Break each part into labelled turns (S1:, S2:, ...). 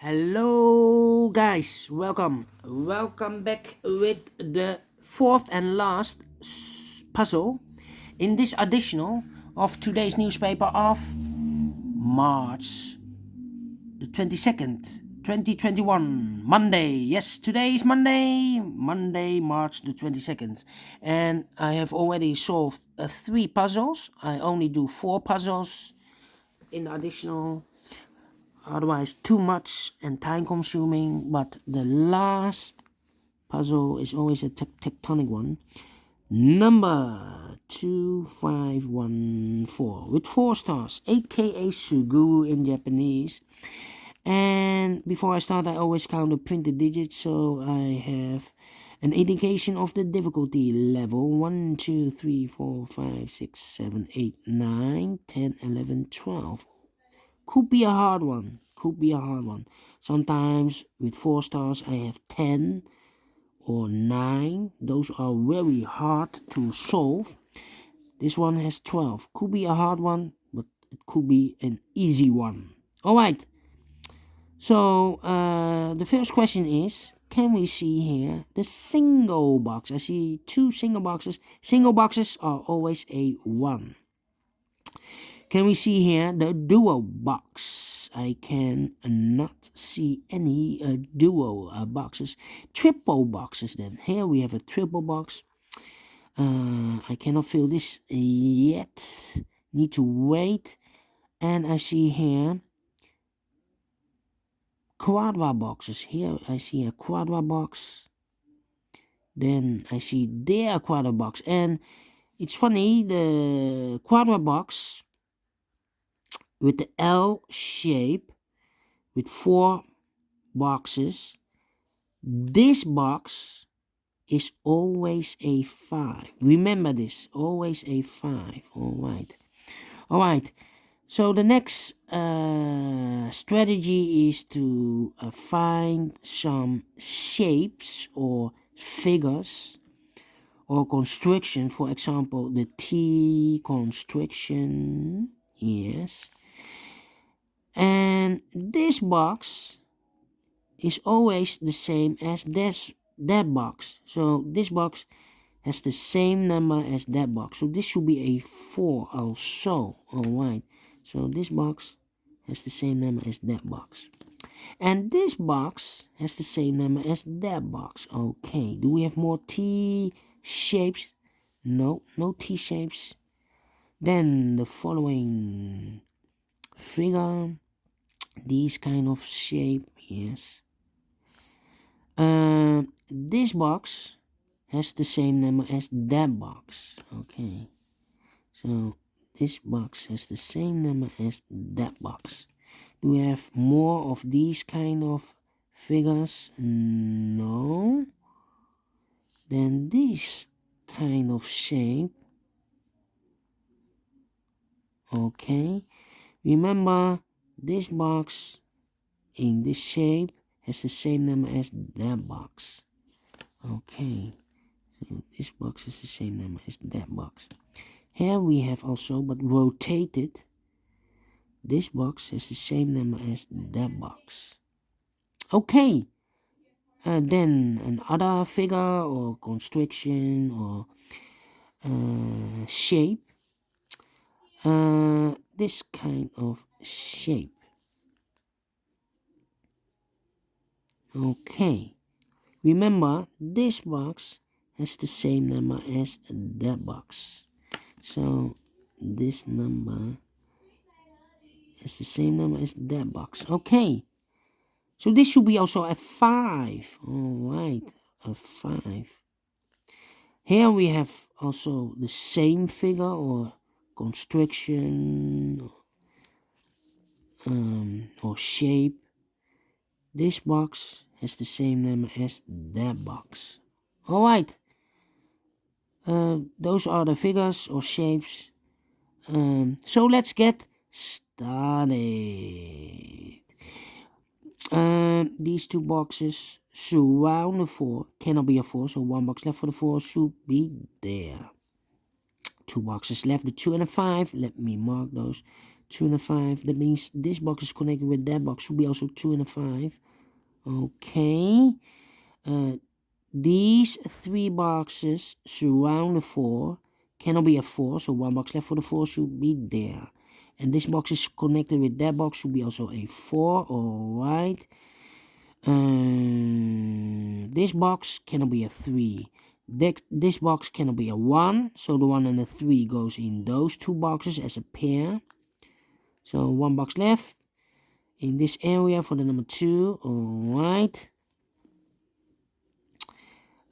S1: Hello guys, welcome back with the fourth and last puzzle in this additional of today's newspaper of March the 22nd 2021, Monday. Yes, today is Monday March the 22nd, and I have already solved 3 puzzles. I only do 4 puzzles in additional, otherwise too much and time consuming. But the last puzzle is always a tectonic one, number 2514 with 4 stars, aka Suguru in Japanese. And before I start, I always count the printed digits, so I have an indication of the difficulty level: 1 2 3 4 5 6 7 8 9 10 11 12. Could be a hard one. Sometimes with 4 stars I have 10 or 9. Those are very hard to solve. This one has 12. Could be a hard one, but it could be an easy one. Alright. So the first question is, can we see here the single box? I see 2 single boxes. Single boxes are always a 1. Can we see here the duo box? I can not see any duo boxes. Triple boxes then. Here we have a triple box. I cannot fill this yet. Need to wait. And I see here quadra boxes. Here I see a quadra box. Then I see their quadra box. And it's funny, the quadra box with the L shape with 4 boxes, this box is always a 5. Remember this, always a 5. Alright, so the next strategy is to find some shapes or figures or construction. For example, the T construction. Yes. And this box is always the same as that box. So this box has the same number as that box. So this should be a 4 also. Alright. So this box has the same number as that box. And this box has the same number as that box. Okay. Do we have more T shapes? No T shapes. Then the following figure, these kind of shape, yes. This box has the same number as that box. Okay, so this box has the same number as that box. Do we have more of these kind of figures? No. Then this kind of shape. Okay, remember this box in this shape has the same number as that box. Okay, so this box is the same number as that box. Here we have also, but rotated, this box has the same number as that box. Okay, then another figure or construction or shape, this kind of shape. Okay, remember this box has the same number as that box. So this number is the same number as that box. Okay, so this should be also a 5. Alright, a 5. Here we have also the same figure or construction or shape. This box has the same number as that box. Alright, those are the figures or shapes. So let's get started. These 2 boxes surround the 4. Cannot be a 4, so 1 box left for the 4 should be there. 2 boxes left, the 2 and the 5. Let me mark those. 2 and a 5. That means this box is connected with that box. Should be also 2 and a 5. Okay. These 3 boxes surround the 4. Cannot be a 4. So 1 box left for the 4 should be there. And this box is connected with that box. Should be also a 4. Alright. This box cannot be a 3. This box cannot be a 1. So the 1 and the 3 goes in those 2 boxes as a pair. So 1 box left in this area for the number 2. Alright.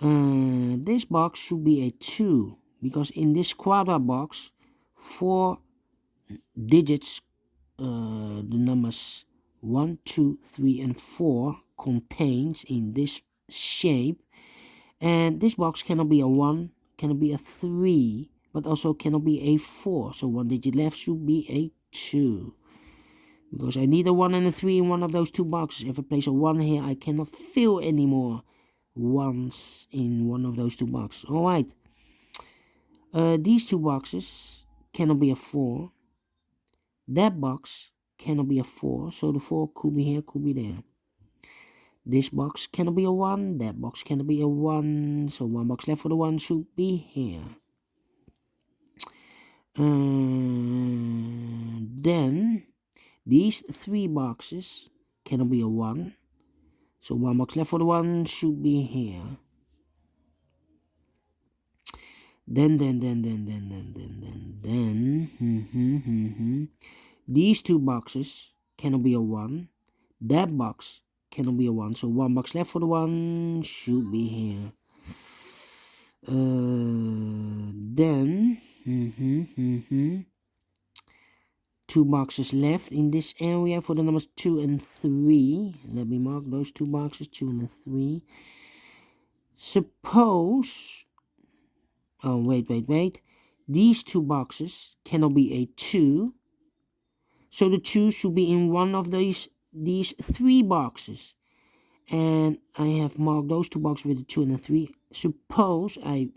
S1: This box should be a 2. Because in this quadrat box, 4 digits, the numbers 1, 2, 3, and 4 contains in this shape. And this box cannot be a 1, cannot be a 3, but also cannot be a 4. So 1 digit left should be a 2. Because I need a 1 and a 3 in one of those 2 boxes. If I place a 1 here, I cannot fill any more 1s in one of those 2 boxes. Alright. These 2 boxes cannot be a 4. That box cannot be a 4. So the 4 could be here, could be there. This box cannot be a 1. That box cannot be a 1. So 1 box left for the 1 should be here. Then these 3 boxes cannot be a 1. So 1 box left for the 1 should be here. Then. These 2 boxes cannot be a 1. That box cannot be a 1. So 1 box left for the 1 should be here. Then 2 boxes left in this area for the numbers 2 and 3. Let me mark those 2 boxes, 2 and 3. Suppose, oh wait. These 2 boxes cannot be a 2. So the 2 should be in one of these 3 boxes. And I have marked those 2 boxes with a 2 and a 3. Suppose I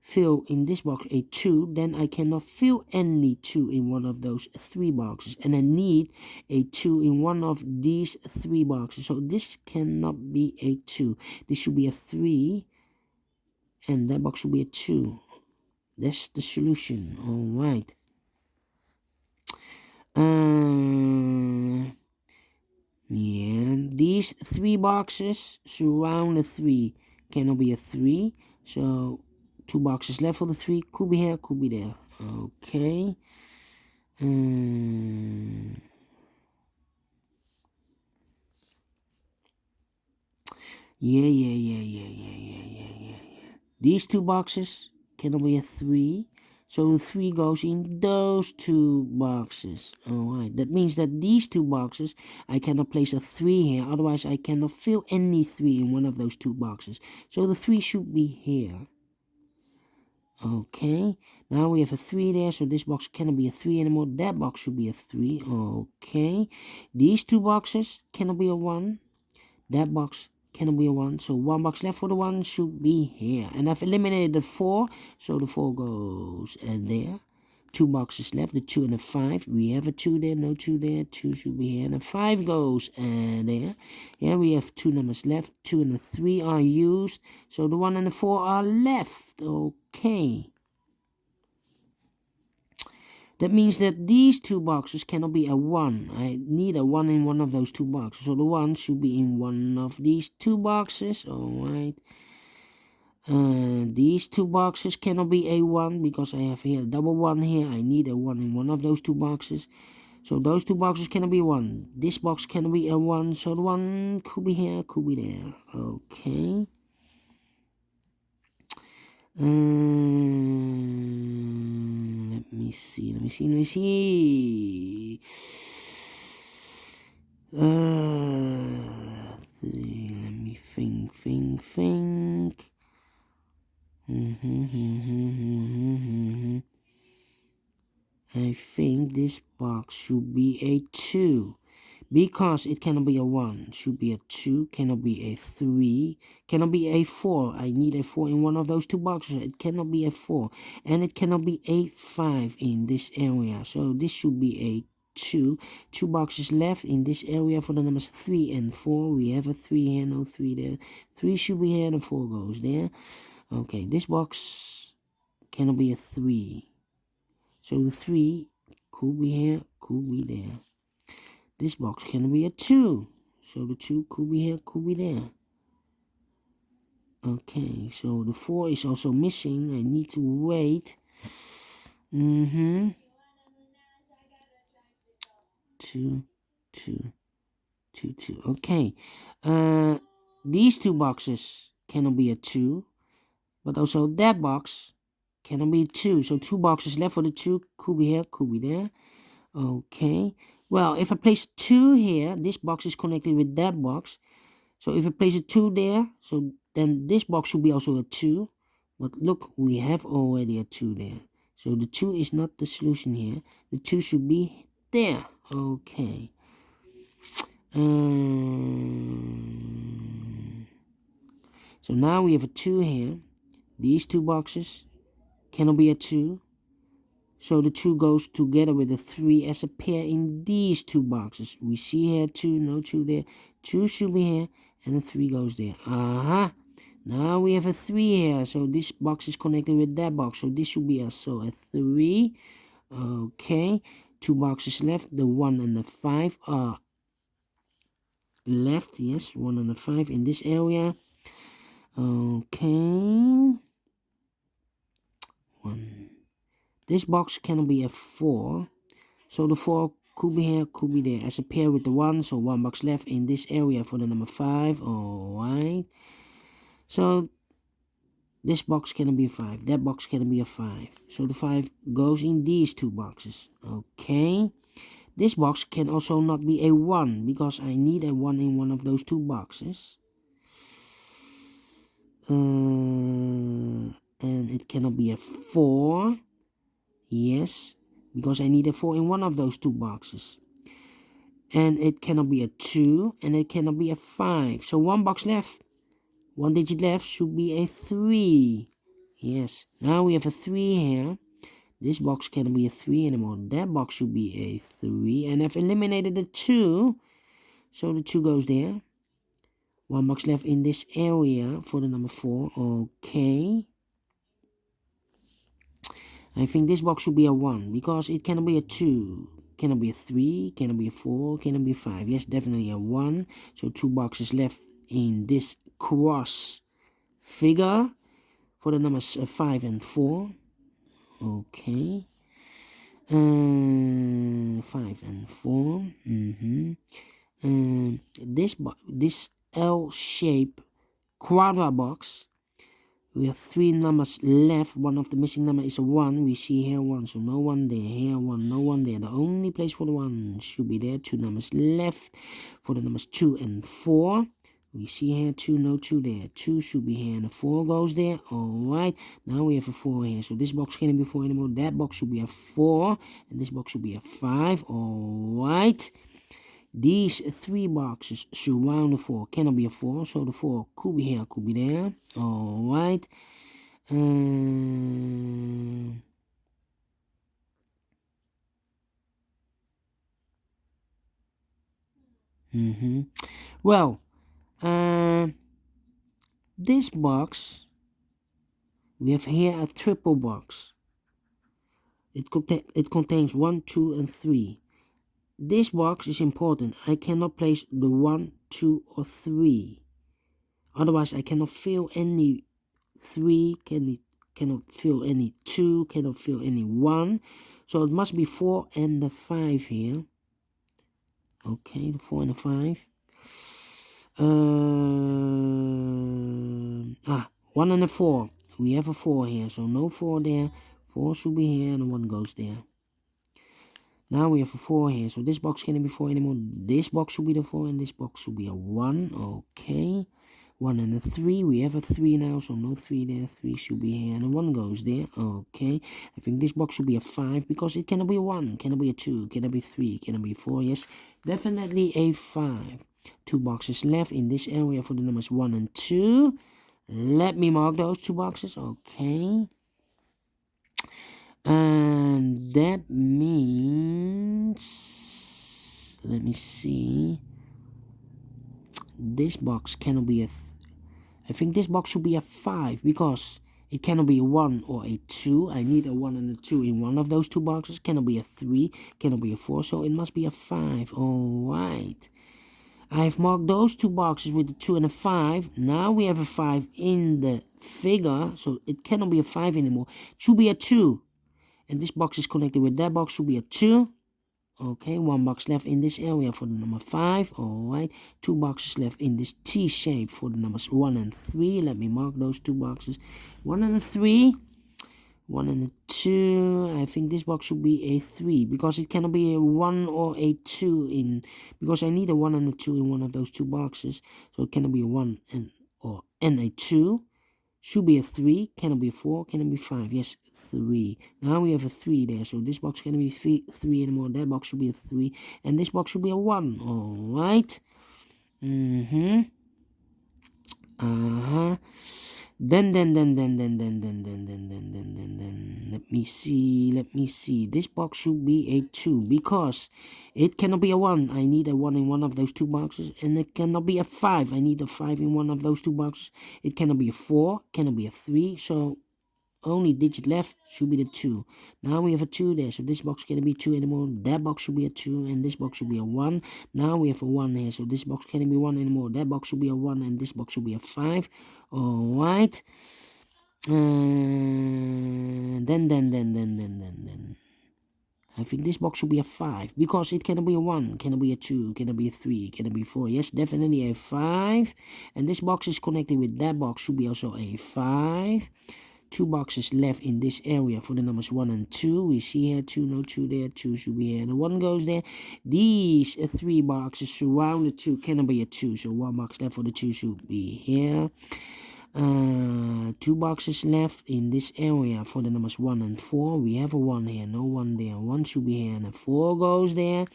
S1: fill in this box a 2, then I cannot fill any 2 in one of those 3 boxes. And I need a 2 in one of these 3 boxes. So this cannot be a 2. This should be a 3. And that box should be a 2. That's the solution. Alright. Yeah, these 3 boxes surround the 3. Cannot be a 3. So 2 boxes left for the 3. Could be here, could be there. Okay. Yeah. These 2 boxes cannot be a 3. So the 3 goes in those 2 boxes. Alright, that means that these 2 boxes, I cannot place a 3 here. Otherwise, I cannot fill any 3 in one of those 2 boxes. So the 3 should be here. Okay, now we have a 3 there. So this box cannot be a 3 anymore. That box should be a 3. Okay, these 2 boxes cannot be a 1. That box cannot be a 1. So 1 box left for the 1 should be here. And I've eliminated the 4. So the 4 goes there. 2 boxes left. The 2 and the 5. We have a 2 there. No 2 there. 2 should be here. And the 5 goes there. Yeah, we have 2 numbers left. 2 and the 3 are used. So the 1 and the 4 are left. Okay. That means that these 2 boxes cannot be a 1. I need a 1 in one of those 2 boxes. So the 1 should be in one of these 2 boxes. Alright. These 2 boxes cannot be a 1 because I have here a double 1 here. I need a 1 in one of those 2 boxes. So those 2 boxes cannot be 1. This box cannot be a 1. So the 1 could be here, could be there. Okay. Let me see. Let me think. I think this box should be a 2 Because it cannot be a 1, should be a 2, cannot be a 3, cannot be a 4. I need a 4 in one of those two boxes. It cannot be a 4. And it cannot be a 5 in this area. So this should be a 2. 2 boxes left in this area for the numbers 3 and 4. We have a 3 here, no 3 there. 3 should be here and a 4 goes there. Okay, this box cannot be a 3. So the 3 could be here, could be there. This box can be a 2. So the 2 could be here, could be there. Okay, so the 4 is also missing. I need to wait. 2, 2, 2, 2. Okay. These two boxes cannot be a 2. But also that box cannot be a 2. So 2 boxes left for the 2. Could be here, could be there. Okay. Well, if I place 2 here, this box is connected with that box. So if I place a 2 there, so then this box should be also a 2. But look, we have already a 2 there. So the 2 is not the solution here. The 2 should be there. Okay. So now we have a 2 here. These two boxes cannot be a 2. So the 2 goes together with the 3 as a pair in these two boxes. We see here 2, no 2 there. 2 should be here, and the 3 goes there. Now we have a 3 here. So this box is connected with that box. So this should be also a 3. Okay. 2 boxes left. The 1 and the 5 are left. Yes, 1 and the 5 in this area. Okay. 1. This box cannot be a 4. So the 4 could be here, could be there as a pair with the 1. So 1 box left in this area for the number 5. Alright. So this box cannot be a 5. That box cannot be a 5. So the 5 goes in these two boxes. Okay. This box can also not be a 1 because I need a 1 in one of those two boxes. And it cannot be a 4. Yes, because I need a 4 in one of those two boxes. And it cannot be a 2, and it cannot be a 5. So 1 box left, 1 digit left should be a 3. Yes, now we have a 3 here. This box cannot be a 3 anymore. That box should be a 3. And I've eliminated the 2. So the 2 goes there. 1 box left in this area for the number 4. Okay. I think this box should be a 1 because it cannot be a 2, cannot be a 3, cannot be a 4, cannot be a 5. Yes, definitely a 1. So 2 boxes left in this cross figure for the numbers 5 and 4. Okay. 5 and 4. This L-shaped quadra box. We have 3 numbers left. One of the missing number is a 1. We see here 1, so no 1 there. Here 1, no 1 there. The only place for the 1 should be there. 2 numbers left for the numbers 2 and 4. We see here 2, no 2 there. 2 should be here and the 4 goes there. Alright, now we have a 4 here. So this box can't be 4 anymore. That box should be a 4. And this box should be a 5. Alright. These 3 boxes surround the 4. Cannot be a 4. So the 4 could be here, could be there. Alright. Well, this box, we have here a triple box. It contains 1, 2, and 3. This box is important. I cannot place the 1, 2, or 3. Otherwise, I cannot fill any 3, cannot fill any 2, cannot fill any 1. So it must be 4 and the 5 here. Okay, the 4 and the 5. 1 and a 4. We have a 4 here, so no 4 there. 4 should be here and 1 goes there. Now we have a 4 here, so this box cannot be 4 anymore. This box should be the 4 and this box should be a 1. Okay. 1 and a 3. We have a 3 now, so no 3 there. 3 should be here, and a 1 goes there. Okay, I think this box should be a 5 because it cannot be a 1, cannot be a 2, cannot be 3, cannot be 4. Yes, definitely a 5. 2 boxes left in this area for the numbers 1 and 2. Let me mark those 2 boxes. Okay. And that means, let me see, this box cannot be I think this box should be a 5 because it cannot be a 1 or a 2. I need a 1 and a 2 in one of those 2 boxes. Cannot be a 3, cannot be a 4, so it must be a 5. Alright. I've marked those 2 boxes with the 2 and a 5. Now we have a 5 in the figure, so it cannot be a 5 anymore. It should be a 2. And this box is connected with that box, should be a 2. Okay, 1 box left in this area for the number 5. Alright, 2 boxes left in this T shape for the numbers 1 and 3. Let me mark those 2 boxes. 1 and a 3. 1 and a 2. I think this box should be a 3 because it cannot be a 1 or a 2 in, because I need a 1 and a 2 in one of those 2 boxes. So it cannot be a 1 and a 2. Should be a 3, cannot be a 4, cannot be 5. Yes, 3. Now we have a 3 there, so this box cannot be 3 anymore. That box should be a 3, and this box should be a 1. Alright. Then, let me see. This box should be a 2 because it cannot be a 1. I need a 1 in one of those 2 boxes, and it cannot be a 5. I need a 5 in one of those 2 boxes. It cannot be a 4, cannot be a 3, so only digit left should be the 2. Now we have a 2 there, so this box cannot be 2 anymore. That box should be a 2, and this box should be a 1. Now we have a 1 here, so this box cannot be 1 anymore. That box should be a 1, and this box should be a 5. Alright. Then. I think this box should be a 5 because it cannot be a 1, cannot be a 2, cannot be a 3, cannot be 4. Yes, definitely a 5. And this box is connected with that box, should be also a 5. 2 boxes left in this area for the numbers 1 and 2. We see here 2, no 2 there, 2 should be here, and the 1 goes there. These 3 boxes surround the 2, cannot be a 2, so 1 box left for the 2 should be here. 2 boxes left in this area for the numbers 1 and 4. We have a 1 here, no 1 there. 1 should be here, and a 4 goes there.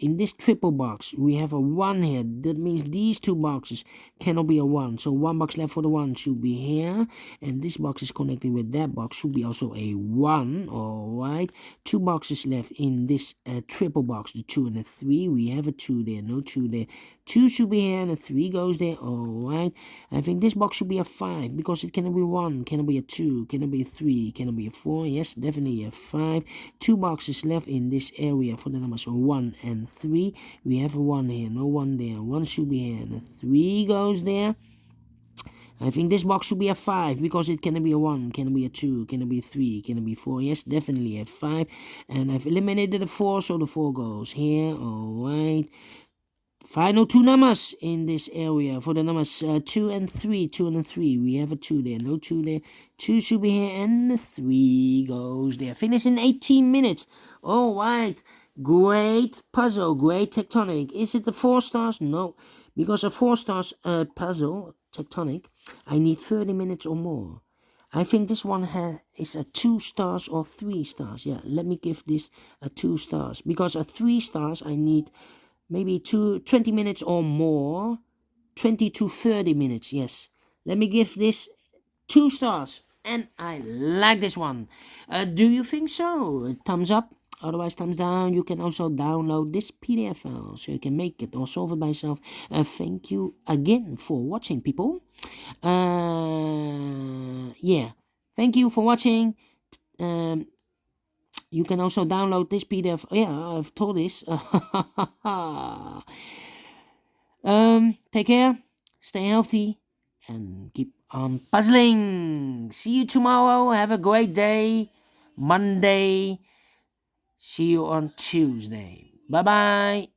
S1: In this triple box, we have a 1 here. That means these 2 boxes cannot be a 1. So 1 box left for the 1 should be here. And this box is connected with that box, should be also a 1. Alright. 2 boxes left in this triple box, the 2 and the 3. We have a 2 there, no 2 there. 2 should be here, and a 3 goes there. Alright. I think this box should be a 5 because it cannot be 1, cannot be a 2, cannot be a 3, cannot be a 4. Yes, definitely a 5. 2 boxes left in this area for the numbers 1 and 3. We have a 1 here, no 1 there. 1 should be here, and a 3 goes there. I think this box should be a 5 because it cannot be a 1, cannot be a 2, cannot be a 3, cannot be 4. Yes, definitely a 5. And I've eliminated the 4, so the 4 goes here. Alright. Final 2 numbers in this area for the numbers 2 and 3. 2 and 3. We have a 2 there, no 2 there. 2 should be here, and the 3 goes there. Finish in 18 minutes. Alright. Great puzzle, great Tectonic. Is it the 4 stars? No. Because a 4 stars puzzle, Tectonic, I need 30 minutes or more. I think this one is a 2 stars or 3 stars. Yeah, let me give this a 2 stars. Because a 3 stars, I need maybe 20 minutes or more. 20 to 30 minutes, yes. Let me give this 2 stars. And I like this one. Do you think so? Thumbs up. Otherwise, thumbs down. You can also download this PDF file so you can make it or solve it by yourself. Thank you again for watching, people. Yeah. Thank you for watching. You can also download this PDF. Yeah, I've told this. Take care. Stay healthy. And keep on puzzling. See you tomorrow. Have a great day. Monday. See you on Tuesday. Bye-bye.